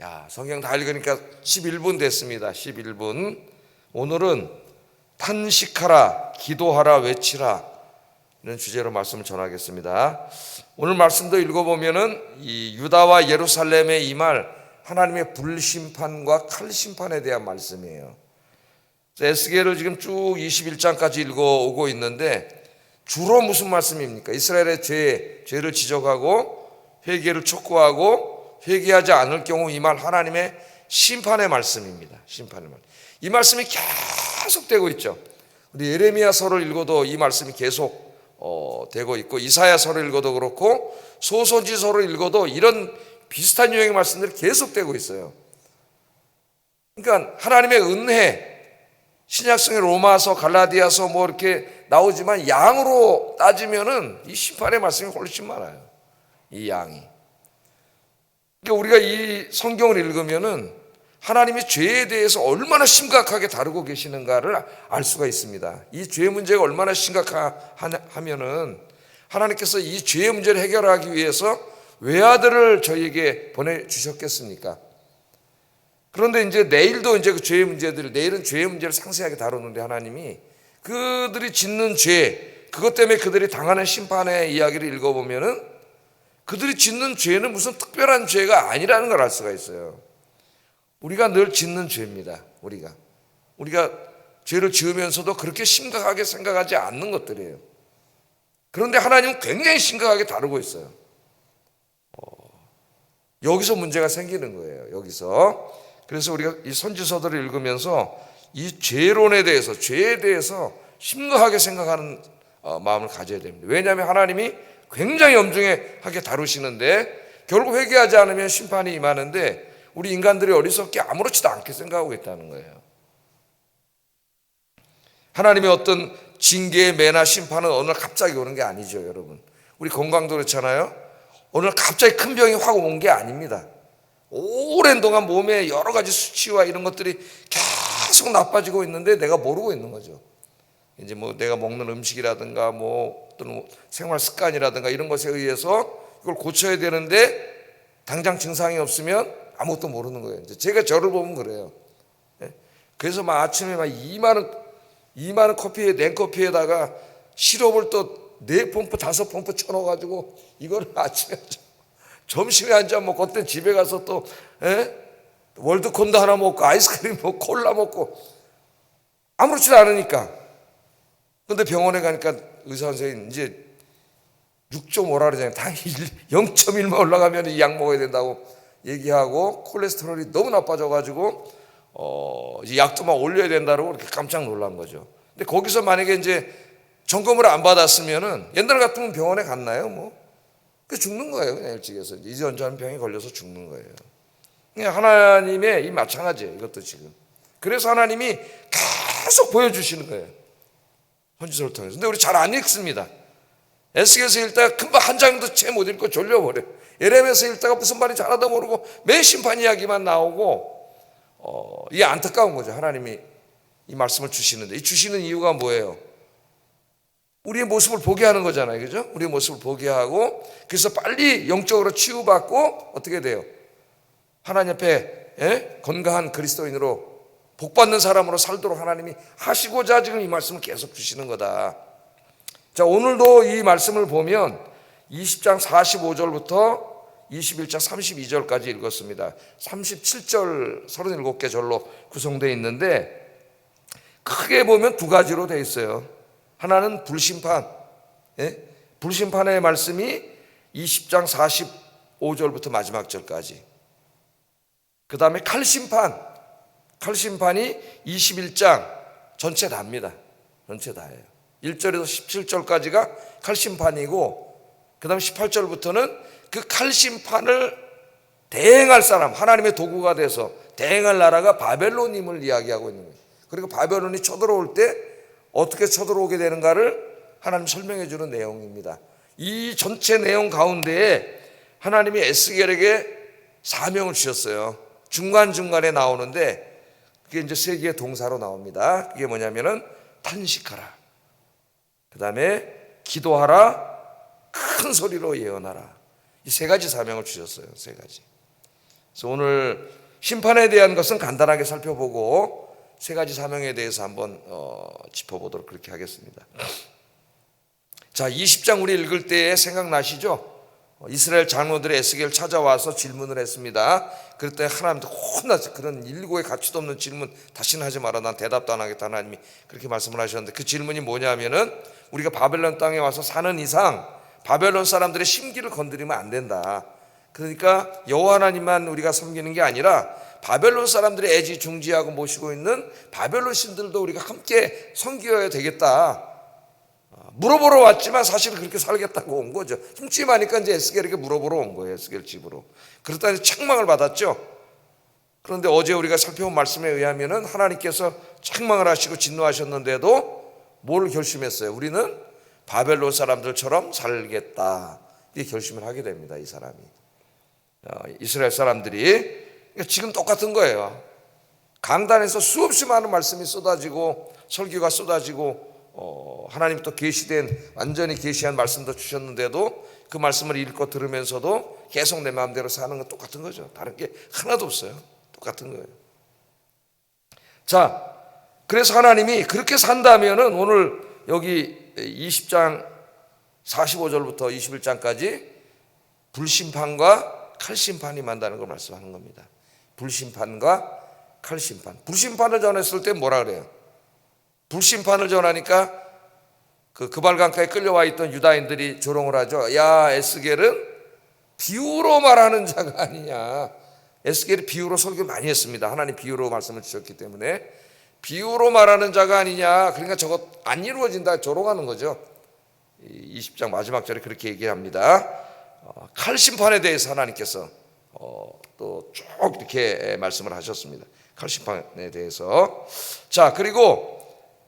야, 성경 다 읽으니까 11분 됐습니다. 11분. 오늘은 탄식하라, 기도하라, 외치라 이런 주제로 말씀을 전하겠습니다. 오늘 말씀도 읽어보면은 이 유다와 예루살렘에 임할 하나님의 불심판과 칼심판에 대한 말씀이에요. 에스겔을 지금 쭉 21장까지 읽어오고 있는데 주로 무슨 말씀입니까? 이스라엘의 죄를 지적하고 회개를 촉구하고 회개하지 않을 경우 임할 하나님의 심판의 말씀입니다. 심판의 말씀. 이 말씀이 계속되고 있죠. 우리 예레미야서를 읽어도 이 말씀이 계속 되고 있고, 이사야서를 읽어도 그렇고, 소서지서를 읽어도 이런 비슷한 유형의 말씀들이 계속되고 있어요. 그러니까 하나님의 은혜, 신약성의 로마서, 갈라디아서 뭐 이렇게 나오지만 양으로 따지면은 이 심판의 말씀이 훨씬 많아요. 이 양이. 그러니까 우리가 이 성경을 읽으면은 하나님이 죄에 대해서 얼마나 심각하게 다루고 계시는가를 알 수가 있습니다. 이 죄 문제가 얼마나 심각하면은 하나님께서 이 죄의 문제를 해결하기 위해서 외아들을 저희에게 보내주셨겠습니까? 그런데 이제 내일도 이제 그 죄의 문제들, 내일은 죄의 문제를 상세하게 다루는데 하나님이 그들이 짓는 죄, 그것 때문에 그들이 당하는 심판의 이야기를 읽어보면은 그들이 짓는 죄는 무슨 특별한 죄가 아니라는 걸 알 수가 있어요. 우리가 늘 짓는 죄입니다. 우리가 죄를 지으면서도 그렇게 심각하게 생각하지 않는 것들이에요. 그런데 하나님은 굉장히 심각하게 다루고 있어요. 여기서 문제가 생기는 거예요. 여기서. 그래서 우리가 이 선지서들을 읽으면서 이 죄론에 대해서, 죄에 대해서 심각하게 생각하는 마음을 가져야 됩니다. 왜냐하면 하나님이 굉장히 엄중하게 다루시는데 결국 회개하지 않으면 심판이 임하는데 우리 인간들이 어리석게 아무렇지도 않게 생각하고 있다는 거예요. 하나님의 어떤 징계의 매나 심판은 어느 날 갑자기 오는 게 아니죠, 여러분. 우리 건강도 그렇잖아요. 어느 날 갑자기 큰 병이 확 온 게 아닙니다. 오랜 동안 몸에 여러 가지 수치와 이런 것들이 계속 나빠지고 있는데 내가 모르고 있는 거죠. 이제 뭐 내가 먹는 음식이라든가 뭐 또는 생활 습관이라든가 이런 것에 의해서 이걸 고쳐야 되는데 당장 증상이 없으면 아무것도 모르는 거예요. 이제 제가 저를 보면 그래요. 그래서 막 아침에 막 2만 커피에 냉커피에다가 시럽을 또 4펌프 5펌프 쳐넣어가지고 이거를 아침에 점심에 한 잔 먹고 그때 집에 가서 또 월드콘도 하나 먹고 아이스크림 먹고 콜라 먹고 아무렇지도 않으니까. 근데 병원에 가니까 의사 선생님 이제 6.5라 그러잖아요. 당이 0.1만 올라가면 이 약 먹어야 된다고 얘기하고 콜레스테롤이 너무 나빠져가지고 이제 약도 막 올려야 된다고 그렇게 깜짝 놀란 거죠. 근데 거기서 만약에 이제 점검을 안 받았으면은 옛날 같으면 병원에 갔나요? 뭐 그 죽는 거예요. 그냥 일찍해서 이전자는 병에 걸려서 죽는 거예요. 그냥 하나님의 이 마찬가지예요. 이것도 지금. 그래서 하나님이 계속 보여주시는 거예요. 선지서를 통해서. 근데 우리 잘 안 읽습니다. 에스겔서 읽다가 금방 한 장도 채 못 읽고 졸려버려요. 예레미야서 읽다가 무슨 말인지 하나도 모르고 매 심판 이야기만 나오고 이게 안타까운 거죠. 하나님이 이 말씀을 주시는데 이 주시는 이유가 뭐예요? 우리의 모습을 보게 하는 거잖아요. 그죠? 우리의 모습을 보게 하고 그래서 빨리 영적으로 치유받고 어떻게 돼요? 하나님 앞에 건강한 그리스도인으로 복받는 사람으로 살도록 하나님이 하시고자 지금 이 말씀을 계속 주시는 거다. 자, 오늘도 이 말씀을 보면 20장 45절부터 21장 32절까지 읽었습니다. 37절 37개 절로 구성되어 있는데 크게 보면 두 가지로 되어 있어요. 하나는 불심판, 불심판의 말씀이 20장 45절부터 마지막 절까지. 그 다음에 칼심판이 21장 전체 다입니다. 전체 다예요. 1절에서 17절까지가 칼심판이고 그 다음에 18절부터는 그 칼심판을 대행할 사람, 하나님의 도구가 돼서 대행할 나라가 바벨론임을 이야기하고 있는 거예요. 그리고 바벨론이 쳐들어올 때 어떻게 쳐들어오게 되는가를 하나님 설명해 주는 내용입니다. 이 전체 내용 가운데에 하나님이 에스겔에게 사명을 주셨어요. 중간중간에 나오는데 그게 이제 세 개의 동사로 나옵니다. 그게 뭐냐면은 탄식하라, 그 다음에 기도하라, 큰 소리로 예언하라. 이 세 가지 사명을 주셨어요. 세 가지. 그래서 오늘 심판에 대한 것은 간단하게 살펴보고 세 가지 사명에 대해서 한번 짚어보도록 그렇게 하겠습니다. 자, 20장 우리 읽을 때 생각나시죠? 이스라엘 장로들이 에스겔 찾아와서 질문을 했습니다. 그랬더니 하나님도 혼나서 그런 일고의 가치도 없는 질문 다시는 하지 마라. 난 대답도 안 하겠다. 하나님이 그렇게 말씀을 하셨는데 그 질문이 뭐냐면은 우리가 바벨론 땅에 와서 사는 이상 바벨론 사람들의 심기를 건드리면 안 된다. 그러니까 여호와 하나님만 우리가 섬기는 게 아니라 바벨론 사람들의 애지중지하고 모시고 있는 바벨론 신들도 우리가 함께 섬겨야 되겠다. 물어보러 왔지만 사실 그렇게 살겠다고 온 거죠. 심심하니까 이제 에스겔에게 물어보러 온 거예요. 에스겔 집으로. 그랬더니 책망을 받았죠. 그런데 어제 우리가 살펴본 말씀에 의하면은 하나님께서 책망을 하시고 진노하셨는데도 뭘 결심했어요? 우리는 바벨론 사람들처럼 살겠다. 이 결심을 하게 됩니다. 이 사람이. 이스라엘 사람들이 지금 똑같은 거예요. 강단에서 수없이 많은 말씀이 쏟아지고 설교가 쏟아지고 하나님 또 계시된 완전히 계시한 말씀도 주셨는데도 그 말씀을 읽고 들으면서도 계속 내 마음대로 사는 건 똑같은 거죠. 다른 게 하나도 없어요. 똑같은 거예요. 자, 그래서 하나님이 그렇게 산다면은 오늘 여기 20장 45절부터 21장까지 불심판과 칼심판이 만다는 걸 말씀하는 겁니다. 불심판과 칼심판. 불심판을 전했을 때 뭐라 그래요? 불심판을 전하니까 그 그발강가에 끌려와 있던 유다인들이 조롱을 하죠. 야, 에스겔은 비유로 말하는 자가 아니냐. 에스겔이 비유로 설교 많이 했습니다. 하나님 비유로 말씀을 주셨기 때문에 비유로 말하는 자가 아니냐. 그러니까 저거 안 이루어진다 조롱하는 거죠. 20장 마지막 절에 그렇게 얘기합니다. 칼심판에 대해서 하나님께서 또 쭉 이렇게 말씀을 하셨습니다. 칼심판에 대해서. 자, 그리고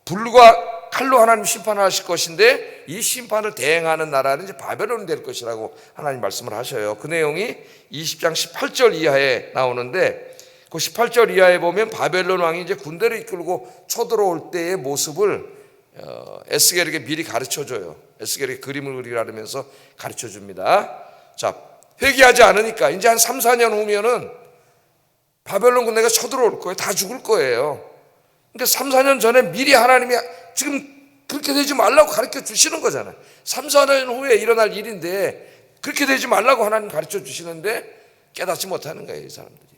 불과 칼로 하나님 심판을 하실 것인데 이 심판을 대행하는 나라는 이제 바벨론이 될 것이라고 하나님 말씀을 하셔요. 그 내용이 20장 18절 이하에 나오는데 그 18절 이하에 보면 바벨론 왕이 이제 군대를 이끌고 쳐들어올 때의 모습을 에스겔에게 미리 가르쳐줘요. 에스겔에게 그림을 그리라면서 가르쳐줍니다. 자, 회개하지 않으니까 이제 한 3, 4년 후면은 바벨론 군대가 쳐들어올 거예요. 다 죽을 거예요. 그러니까 3, 4년 전에 미리 하나님이 지금 그렇게 되지 말라고 가르쳐 주시는 거잖아요. 3, 4년 후에 일어날 일인데 그렇게 되지 말라고 하나님 가르쳐 주시는데 깨닫지 못하는 거예요, 이 사람들이.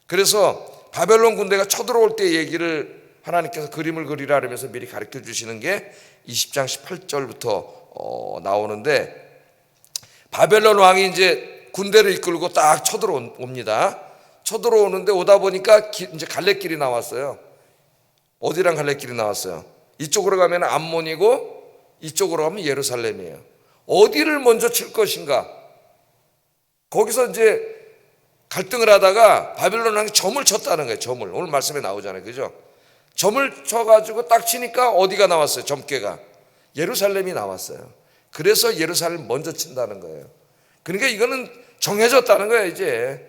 그래서 바벨론 군대가 쳐들어올 때 얘기를 하나님께서 그림을 그리라 그러면서 미리 가르쳐 주시는 게 20장 18절부터 나오는데 바벨론 왕이 이제 군대를 이끌고 딱 쳐들어옵니다. 쳐들어오는데 오다 보니까 이제 갈래길이 나왔어요. 어디랑 갈래길이 나왔어요? 이쪽으로 가면 암몬이고 이쪽으로 가면 예루살렘이에요. 어디를 먼저 칠 것인가? 거기서 이제 갈등을 하다가 바벨론 왕이 점을 쳤다는 거예요. 점을. 오늘 말씀에 나오잖아요. 그죠? 점을 쳐가지고 딱 치니까 어디가 나왔어요? 점괘가. 예루살렘이 나왔어요. 그래서 예루살렘 먼저 친다는 거예요. 그러니까 이거는 정해졌다는 거예요, 이제.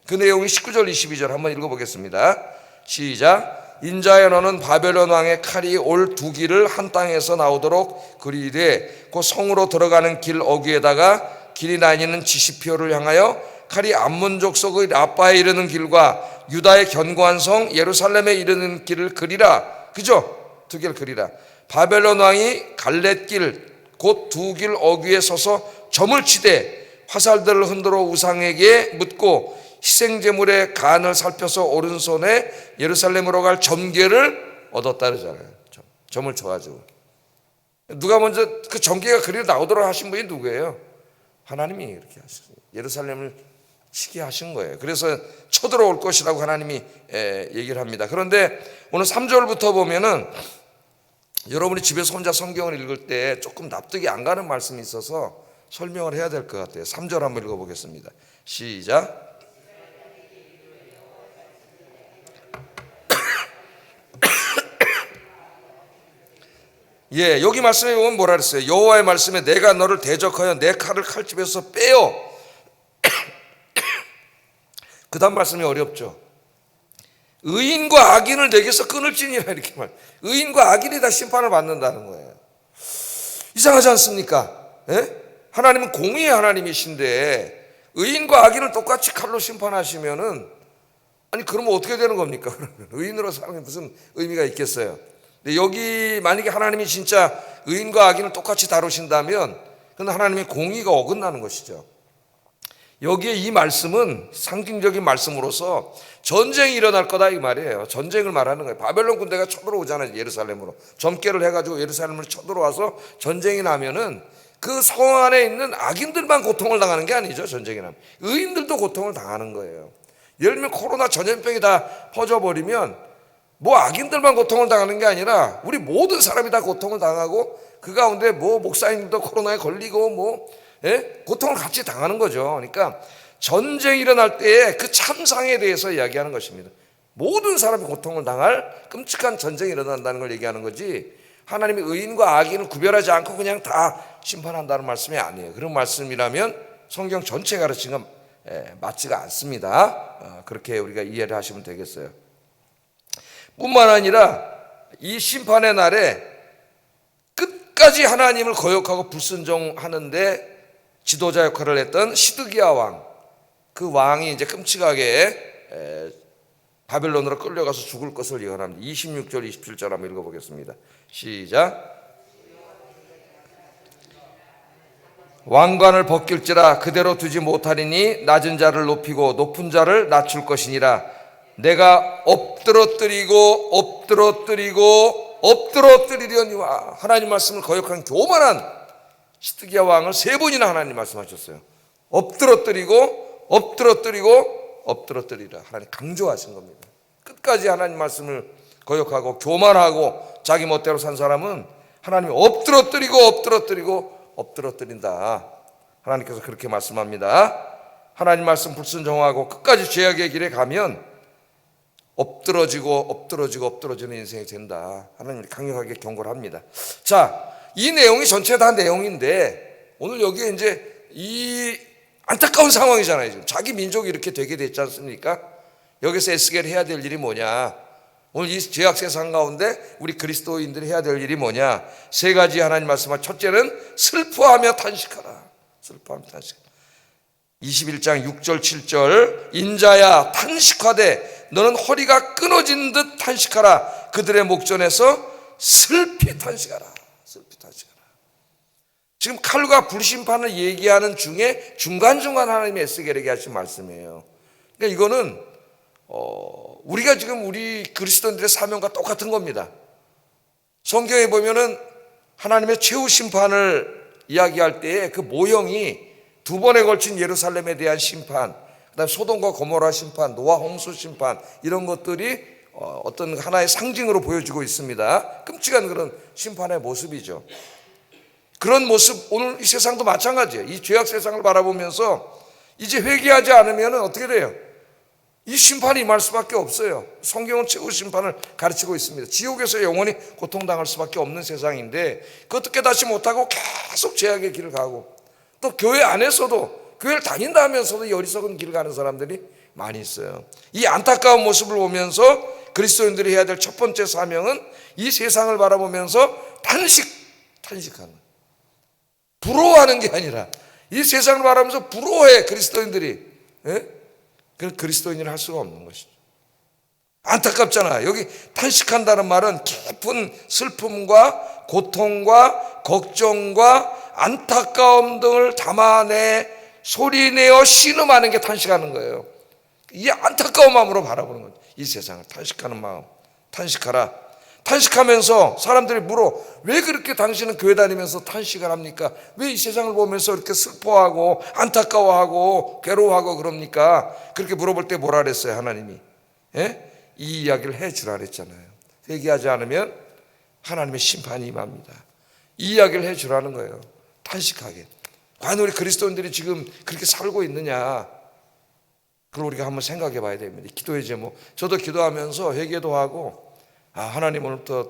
그 내용이 19절 22절 한번 읽어보겠습니다. 시작. 인자여 너는 바벨론 왕의 칼이 올 두 길을 한 땅에서 나오도록 그리되 그 성으로 들어가는 길 어귀에다가 길이 나뉘는 지시표를 향하여 칼이 암몬 족속의 라빠에 이르는 길과 유다의 견고한 성 예루살렘에 이르는 길을 그리라. 그죠? 두 길 그리라. 바벨론 왕이 갈렛길 곧 두 길 어귀에 서서 점을 치되 화살들을 흔들어 우상에게 묻고 희생제물의 간을 살펴서 오른손에 예루살렘으로 갈 점괘를 얻었다 그러잖아요. 점을 쳐가지고. 누가 먼저 그 점괘가 그리 나오도록 하신 분이 누구예요? 하나님이 이렇게 하셨어요. 예루살렘을 치게 하신 거예요. 그래서 쳐들어올 것이라고 하나님이 얘기를 합니다. 그런데 오늘 3절부터 보면은 여러분이 집에서 혼자 성경을 읽을 때 조금 납득이 안 가는 말씀이 있어서 설명을 해야 될 것 같아요. 3절 한번 읽어보겠습니다. 시작. 예, 여기 말씀에 보면 뭐라 그랬어요? 여호와의 말씀에 내가 너를 대적하여 내 칼을 칼집에서 빼어. 그 다음 말씀이 어렵죠. 의인과 악인을 내게서 끊을지니라 이렇게 말. 의인과 악인이 다 심판을 받는다는 거예요. 이상하지 않습니까? 예? 하나님은 공의의 하나님이신데 의인과 악인을 똑같이 칼로 심판하시면은, 아니 그러면 어떻게 되는 겁니까? 그러면 의인으로 사는 게 무슨 의미가 있겠어요? 근데 여기 만약에 하나님이 진짜 의인과 악인을 똑같이 다루신다면 그건 하나님의 공의가 어긋나는 것이죠. 여기에 이 말씀은 상징적인 말씀으로서 전쟁이 일어날 거다 이 말이에요. 전쟁을 말하는 거예요. 바벨론 군대가 쳐들어오잖아요. 예루살렘으로 점괘를 해가지고 예루살렘을 쳐들어와서 전쟁이 나면은 그 성 안에 있는 악인들만 고통을 당하는 게 아니죠. 전쟁이 나면 의인들도 고통을 당하는 거예요. 예를 들면 코로나 전염병이 다 퍼져버리면 뭐 악인들만 고통을 당하는 게 아니라 우리 모든 사람이 다 고통을 당하고 그 가운데 뭐 목사님도 코로나에 걸리고 뭐 고통을 같이 당하는 거죠. 그러니까 전쟁이 일어날 때에 그 참상에 대해서 이야기하는 것입니다. 모든 사람이 고통을 당할 끔찍한 전쟁이 일어난다는 걸 얘기하는 거지, 하나님이 의인과 악인을 구별하지 않고 그냥 다 심판한다는 말씀이 아니에요. 그런 말씀이라면 성경 전체 가르치는 건 맞지가 않습니다. 그렇게 우리가 이해를 하시면 되겠어요. 뿐만 아니라 이 심판의 날에 끝까지 하나님을 거역하고 불순종하는데 지도자 역할을 했던 시드기야 왕, 그 왕이 이제 끔찍하게 바벨론으로 끌려가서 죽을 것을 예언합니다. 26절 27절 한번 읽어보겠습니다. 시작. 왕관을 벗길지라 그대로 두지 못하리니 낮은 자를 높이고 높은 자를 낮출 것이니라. 내가 엎드러뜨리려니와. 하나님 말씀을 거역한 교만한 시드기야 왕을 세 번이나 하나님 말씀하셨어요. 엎드러뜨리라. 하나님 강조하신 겁니다. 끝까지 하나님 말씀을 거역하고 교만하고 자기 멋대로 산 사람은 하나님이 엎드러뜨린다. 하나님께서 그렇게 말씀합니다. 하나님 말씀 불순종하고 끝까지 죄악의 길에 가면 엎드러지는 인생이 된다. 하나님이 강력하게 경고를 합니다. 자, 이 내용이 전체 다 내용인데 오늘 여기에 이제 이 안타까운 상황이잖아요. 지금 자기 민족이 이렇게 되게 됐지 않습니까? 여기서 에스겔이 해야 될 일이 뭐냐? 오늘 이 죄악 세상 가운데 우리 그리스도인들이 해야 될 일이 뭐냐? 세 가지 하나님 말씀하. 첫째는 슬퍼하며 탄식하라. 21장 6절 7절. 인자야 탄식하되 너는 허리가 끊어진 듯 탄식하라. 그들의 목전에서 슬피 탄식하라. 지금 칼과 불심판을 얘기하는 중에 중간중간 하나님이 에스겔에게 하신 말씀이에요. 그러니까 이거는 우리가 지금 우리 그리스도인들의 사명과 똑같은 겁니다. 성경에 보면은 하나님의 최후 심판을 이야기할 때에 그 모형이 두 번에 걸친 예루살렘에 대한 심판, 그다음 소돔과 고모라 심판, 노아 홍수 심판, 이런 것들이 어떤 하나의 상징으로 보여주고 있습니다. 끔찍한 그런 심판의 모습이죠. 그런 모습 오늘 이 세상도 마찬가지예요. 이 죄악 세상을 바라보면서 이제 회개하지 않으면 어떻게 돼요? 이 심판이 임할 수밖에 없어요. 성경은 최후 심판을 가르치고 있습니다. 지옥에서 영원히 고통당할 수밖에 없는 세상인데 그것도 깨닫지 못하고 계속 죄악의 길을 가고, 또 교회 안에서도 교회를 다닌다 하면서도 어리석은 길을 가는 사람들이 많이 있어요. 이 안타까운 모습을 보면서 그리스도인들이 해야 될 첫 번째 사명은 이 세상을 바라보면서 탄식하는, 부러워하는 게 아니라 이 세상을 바라보면서 부러워해. 그리스도인들이 그 그리스도인을 할 수가 없는 것이죠. 안타깝잖아. 여기 탄식한다는 말은 깊은 슬픔과 고통과 걱정과 안타까움 등을 담아내 소리내어 신음하는 게 탄식하는 거예요. 이 안타까운 마음으로 바라보는 거죠. 이 세상을 탄식하는 마음. 탄식하라. 탄식하면서 사람들이 물어, 왜 그렇게 당신은 교회 다니면서 탄식을 합니까? 왜 이 세상을 보면서 이렇게 슬퍼하고 안타까워하고 괴로워하고 그럽니까? 그렇게 물어볼 때 뭐라 그랬어요? 하나님이 이 이야기를 해주라 그랬잖아요. 회개하지 않으면 하나님의 심판이 임합니다. 이 이야기를 해주라는 거예요. 탄식하게. 과연 우리 그리스도인들이 지금 그렇게 살고 있느냐, 그걸 우리가 한번 생각해 봐야 됩니다. 기도의 제목, 저도 기도하면서 회개도 하고, 하나님 오늘부터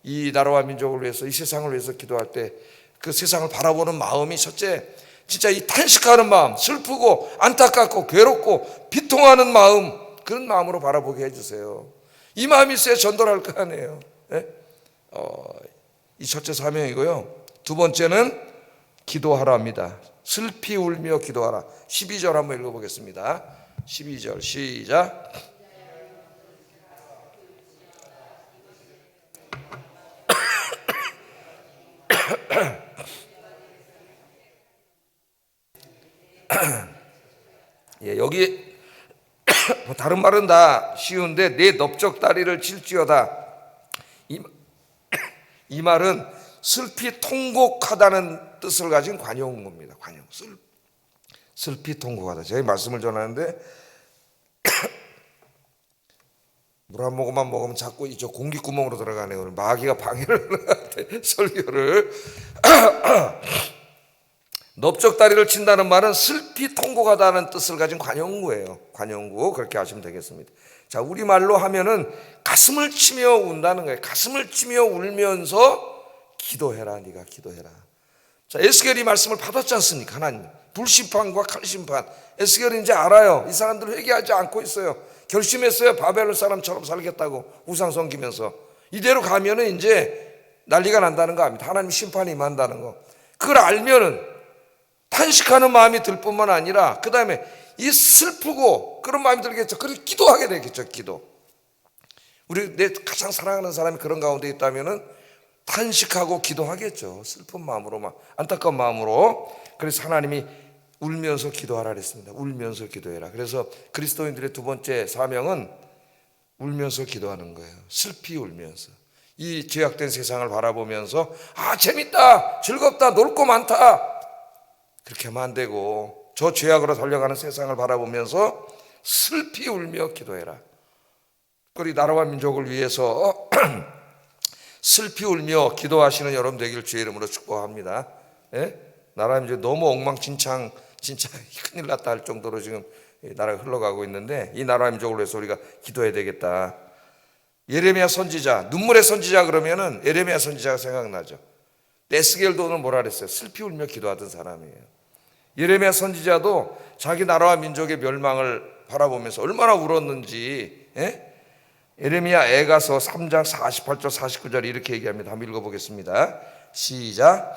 이 나라와 민족을 위해서, 이 세상을 위해서 기도할 때 그 세상을 바라보는 마음이 첫째, 진짜 이 탄식하는 마음, 슬프고 안타깝고 괴롭고 비통하는 마음, 그런 마음으로 바라보게 해주세요. 이 마음이 있어야 전도할 거 아니에요. 이 첫째 사명이고요. 두 번째는 기도하라 합니다. 슬피 울며 기도하라. 12절 한번 읽어보겠습니다. 12절 시작. 예, 여기 다른 말은 다 쉬운데 내 넓적다리를 칠지어다. 이 말은 슬피 통곡하다는 뜻을 가진 관용어입니다. 관용. 슬피 통곡하다. 제가 말씀을 전하는데 물 한 모금만 먹으면 자꾸 이쪽 공기구멍으로 들어가네요. 마귀가 방해를 하는데 설교를. 넓적다리를 친다는 말은 슬피 통곡하다는 뜻을 가진 관용구예요. 관용구. 그렇게 하시면 되겠습니다. 자, 우리말로 하면은 가슴을 치며 운다는 거예요. 가슴을 치며 울면서 기도해라. 네가 기도해라. 자, 에스겔이 말씀을 받았지 않습니까? 하나님 불심판과 칼심판. 에스겔이 이제 알아요. 이 사람들 회개하지 않고 있어요. 결심했어요. 바벨론 사람처럼 살겠다고 우상 섬기면서. 이대로 가면은 이제 난리가 난다는 거 압니다. 하나님 심판이 임한다는 거. 그걸 알면은 탄식하는 마음이 들 뿐만 아니라 그 다음에 이 슬프고 그런 마음이 들겠죠. 그래서 기도하게 되겠죠. 기도. 우리 내 가장 사랑하는 사람이 그런 가운데 있다면은 탄식하고 기도하겠죠. 슬픈 마음으로, 막 안타까운 마음으로. 그래서 하나님이 울면서 기도하라 그랬습니다. 울면서 기도해라. 그래서 그리스도인들의 두 번째 사명은 울면서 기도하는 거예요. 슬피 울면서. 이 죄악된 세상을 바라보면서 재밌다, 즐겁다, 놀 거 많다, 그렇게 하면 안 되고 저 죄악으로 달려가는 세상을 바라보면서 슬피 울며 기도해라. 우리 나라와 민족을 위해서 슬피 울며 기도하시는 여러분 되기를 주의 이름으로 축복합니다. 예? 나라 민족 너무 엉망진창, 진짜 큰일 났다 할 정도로 지금 나라가 흘러가고 있는데 이 나라 민족을 위해서 우리가 기도해야 되겠다. 예레미야 선지자, 눈물의 선지자 그러면은 예레미야 선지자가 생각나죠. 에스겔도 오늘 뭐라 그랬어요? 슬피 울며 기도하던 사람이에요. 예레미야 선지자도 자기 나라와 민족의 멸망을 바라보면서 얼마나 울었는지. 예레미야 애가서 3장 48절 49절 이렇게 얘기합니다. 한번 읽어보겠습니다. 시작.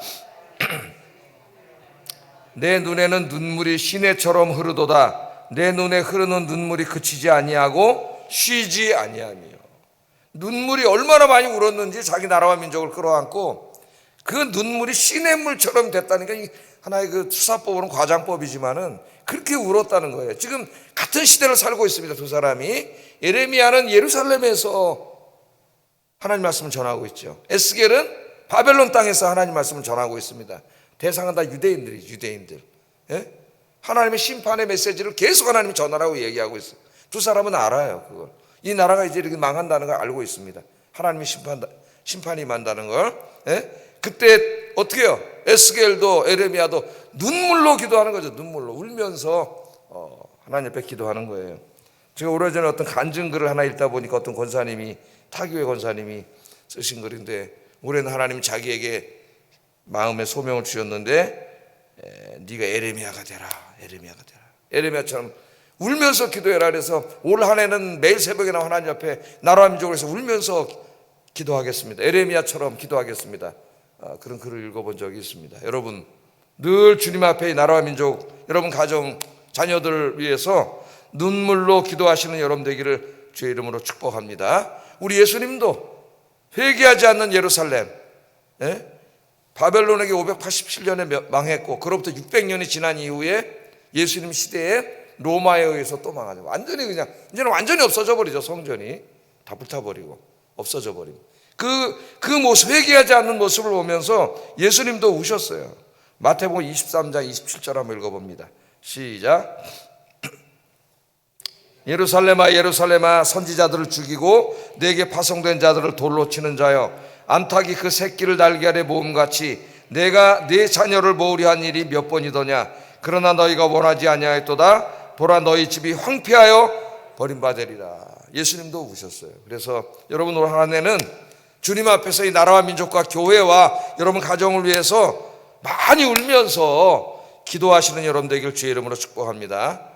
내 눈에는 눈물이 시내처럼 흐르도다. 내 눈에 흐르는 눈물이 그치지 아니하고 쉬지 아니하며. 눈물이 얼마나 많이 울었는지 자기 나라와 민족을 끌어안고 그 눈물이 시냇물처럼 됐다니까. 하나의 그 수사법으로는 과장법이지만은 그렇게 울었다는 거예요. 지금 같은 시대를 살고 있습니다. 두 사람이. 예레미야는 예루살렘에서 하나님 말씀을 전하고 있죠. 에스겔은 바벨론 땅에서 하나님 말씀을 전하고 있습니다. 대상은 다 유대인들. 하나님의 심판의 메시지를 계속 하나님이 전하라고 얘기하고 있어요. 두 사람은 알아요. 그걸. 이 나라가 이제 이렇게 망한다는 걸 알고 있습니다. 하나님의 심판이 임한다는 걸. 그때 어떻게 해요? 에스겔도 예레미야도 눈물로 기도하는 거죠. 눈물로 울면서 하나님 앞에 기도하는 거예요. 제가 오래전에 어떤 간증글을 하나 읽다 보니까 어떤 권사님이, 타교회 권사님이 쓰신 글인데, 올해는 하나님 자기에게 마음의 소명을 주셨는데 네가 예레미야가 되라. 예레미야처럼 울면서 기도해라. 그래서 올 한 해는 매일 새벽에 나와 하나님 앞에 나라와 민족을 위해서 울면서 기도하겠습니다. 예레미야처럼 기도하겠습니다. 그런 글을 읽어본 적이 있습니다. 여러분 늘 주님 앞에 이 나라와 민족, 여러분 가정, 자녀들을 위해서 눈물로 기도하시는 여러분 되기를 주의 이름으로 축복합니다. 우리 예수님도 회개하지 않는 예루살렘, 바벨론에게 587년에 망했고 그로부터 600년이 지난 이후에 예수님 시대에 로마에 의해서 또 망하죠. 완전히 그냥 이제는 완전히 없어져 버리죠. 성전이 다 불타버리고 없어져 버리고. 그 모습, 회개하지 않는 모습을 보면서 예수님도 우셨어요. 마태복음 23장 27절 한번 읽어봅니다. 시작. 예루살렘아 예루살렘아 선지자들을 죽이고 내게 파송된 자들을 돌로 치는 자여, 암탉이 그 새끼를 날개 아래 모음같이 내가 네 자녀를 모으려 한 일이 몇 번이더냐. 그러나 너희가 원하지 아니하였도다. 보라 너희 집이 황폐하여 버림받으리라. 예수님도 우셨어요. 그래서 여러분 올 한 해는 주님 앞에서 이 나라와 민족과 교회와 여러분 가정을 위해서 많이 울면서 기도하시는 여러분 되길 주의 이름으로 축복합니다.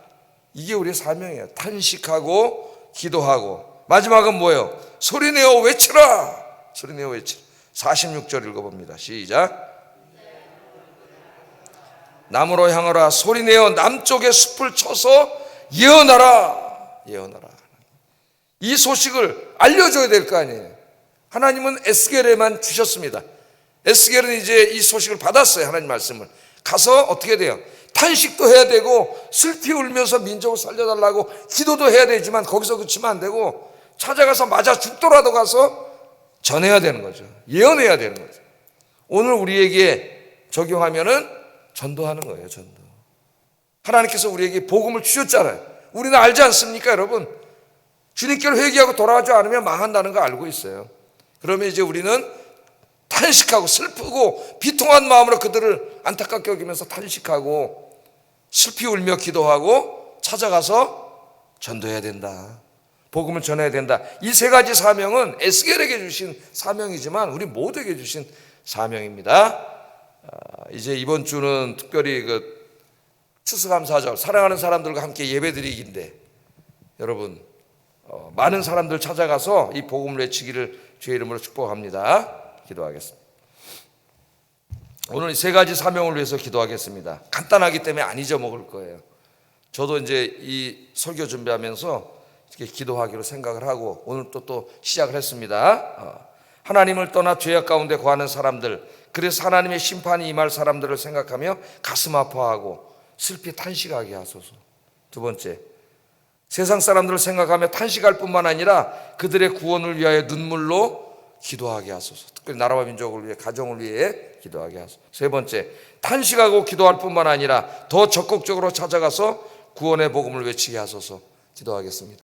이게 우리의 사명이에요. 탄식하고 기도하고. 마지막은 뭐예요? 소리내어 외치라. 소리내어 외치라. 46절 읽어봅니다. 시작. 남으로 향하라. 소리내어 남쪽의 숲을 쳐서 예언하라. 예언하라. 이 소식을 알려줘야 될 거 아니에요. 하나님은 에스겔에만 주셨습니다. 에스겔은 이제 이 소식을 받았어요. 하나님 말씀을. 가서 어떻게 돼요? 탄식도 해야 되고 슬피 울면서 민족을 살려달라고 기도도 해야 되지만 거기서 그치면 안 되고 찾아가서 맞아 죽더라도 가서 전해야 되는 거죠. 예언해야 되는 거죠. 오늘 우리에게 적용하면은 전도하는 거예요. 전도. 하나님께서 우리에게 복음을 주셨잖아요. 우리는 알지 않습니까, 여러분? 주님께로 회개하고 돌아가지 않으면 망한다는 거 알고 있어요. 그러면 이제 우리는 탄식하고 슬프고 비통한 마음으로 그들을 안타깝게 여기면서 탄식하고 슬피 울며 기도하고 찾아가서 전도해야 된다. 복음을 전해야 된다. 이 세 가지 사명은 에스겔에게 주신 사명이지만 우리 모두에게 주신 사명입니다. 이제 이번 주는 특별히 추수감사절, 사랑하는 사람들과 함께 예배드리기인데 여러분 많은 사람들 찾아가서 이 복음을 외치기를 주의 이름으로 축복합니다. 기도하겠습니다. 오늘 이 세 가지 사명을 위해서 기도하겠습니다. 간단하기 때문에 안 잊어먹을 거예요. 저도 이제 이 설교 준비하면서 이렇게 기도하기로 생각을 하고 오늘 또 시작을 했습니다. 하나님을 떠나 죄악 가운데 거하는 사람들, 그래서 하나님의 심판이 임할 사람들을 생각하며 가슴 아파하고 슬피 탄식하게 하소서. 두 번째, 세상 사람들을 생각하며 탄식할 뿐만 아니라 그들의 구원을 위하여 눈물로 기도하게 하소서. 특별히 나라와 민족을 위해, 가정을 위해 기도하게 하소서. 세 번째, 탄식하고 기도할 뿐만 아니라 더 적극적으로 찾아가서 구원의 복음을 외치게 하소서. 기도하겠습니다.